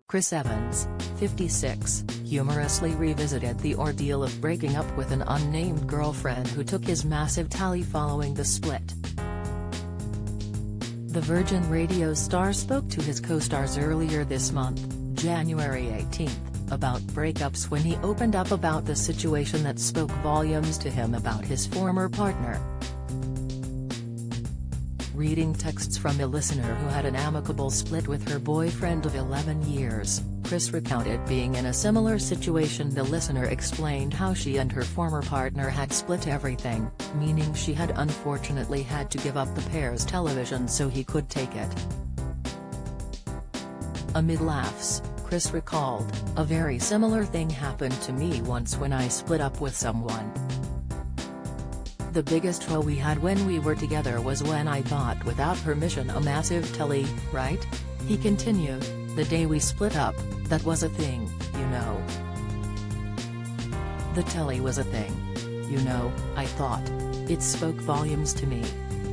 Chris Evans, 56, humorously revisited the ordeal of breaking up with an unnamed girlfriend who took his massive tally following the split. The Virgin Radio star spoke to his co-stars earlier this month, January 18, about breakups when he opened up about the situation that spoke volumes to him about his former partner. Reading texts from a listener who had an amicable split with her boyfriend of 11 years, Chris recounted being in a similar situation. The listener explained how she and her former partner had split everything, meaning she had unfortunately had to give up the pair's television so he could take it. Amid laughs, Chris recalled, "A very similar thing happened to me once when I split up with someone. The biggest row we had when we were together was when I bought without permission a massive telly, right?" He continued, "The day we split up, that was a thing, you know. The telly was a thing. You know, I thought. It spoke volumes to me.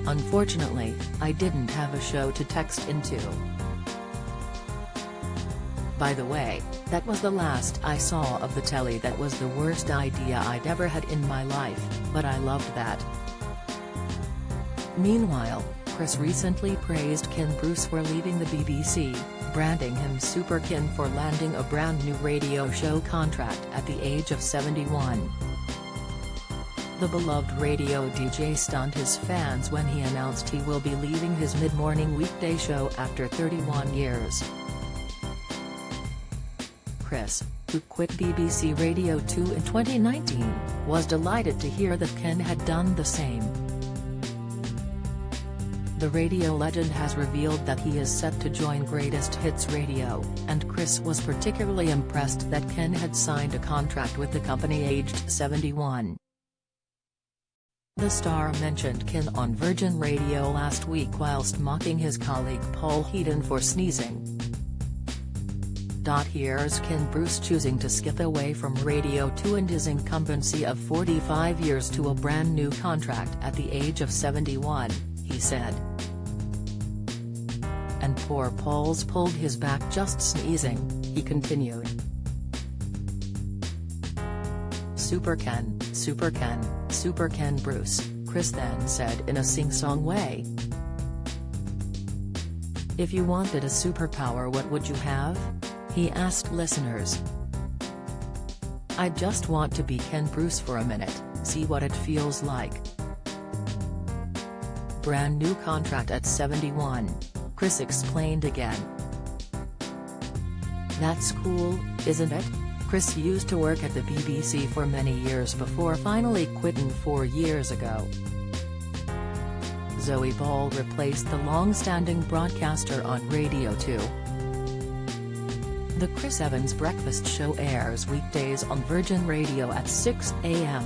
Unfortunately, I didn't have a show to text into. By the way, that was the last I saw of the telly. That was the worst idea I'd ever had in my life, but I loved that." Meanwhile, Chris recently praised Ken Bruce for leaving the BBC, branding him Super Ken for landing a brand new radio show contract at the age of 71. The beloved radio DJ stunned his fans when he announced he will be leaving his mid-morning weekday show after 31 years. Chris, who quit BBC Radio 2 in 2019, was delighted to hear that Ken had done the same. The radio legend has revealed that he is set to join Greatest Hits Radio, and Chris was particularly impressed that Ken had signed a contract with the company aged 71. The star mentioned Ken on Virgin Radio last week whilst mocking his colleague Paul Heaton for sneezing. Here's Ken Bruce choosing to skip away from Radio 2 and his incumbency of 45 years to a brand new contract at the age of 71, he said. "And poor Paul's pulled his back just sneezing," he continued. "Super Ken, Super Ken, Super Ken Bruce," Chris then said in a sing-song way. "If you wanted a superpower, what would you have?" he asked listeners. "I just want to be Ken Bruce for a minute, see what it feels like." Brand new contract at 71, Chris explained again. "That's cool, isn't it?" Chris used to work at the BBC for many years before finally quitting 4 years ago. Zoe Ball replaced the long-standing broadcaster on Radio 2. The Chris Evans Breakfast Show airs weekdays on Virgin Radio at 6 a.m.